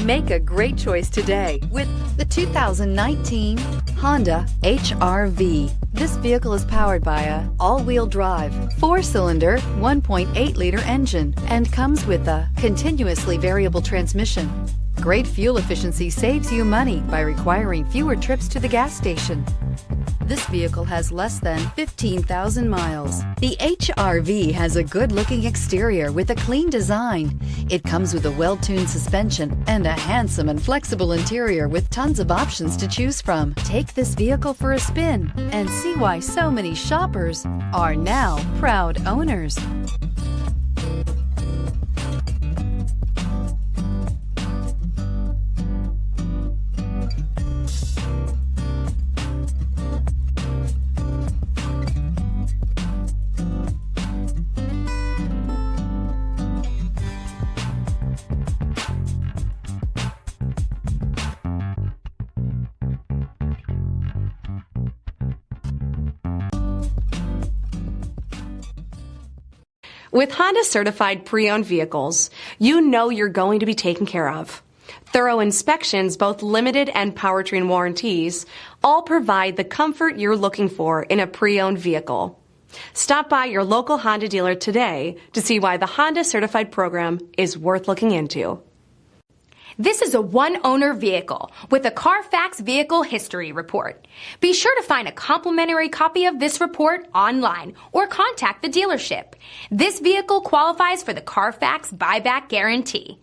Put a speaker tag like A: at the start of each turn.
A: Make a great choice today with the 2019 Honda HR-V. This vehicle is powered by a all-wheel drive, 4-cylinder, 1.8-liter engine and comes with a continuously variable transmission. Great fuel efficiency saves you money by requiring fewer trips to the gas station. This vehicle has less than 15,000 miles. The HR-V has a good-looking exterior with a clean design. It comes with a well-tuned suspension and a handsome and flexible interior with tons of options to choose from. Take this vehicle for a spin and see why so many shoppers are now proud owners.
B: With Honda certified pre-owned vehicles, you know you're going to be taken care of. Thorough inspections, both limited and powertrain warranties, all provide the comfort you're looking for in a pre-owned vehicle. Stop by your local Honda dealer today to see why the Honda certified program is worth looking into.
C: This is a one-owner vehicle with a CARFAX Vehicle History Report. Be sure to find a complimentary copy of this report online or contact the dealership. This vehicle qualifies for the CARFAX Buyback Guarantee.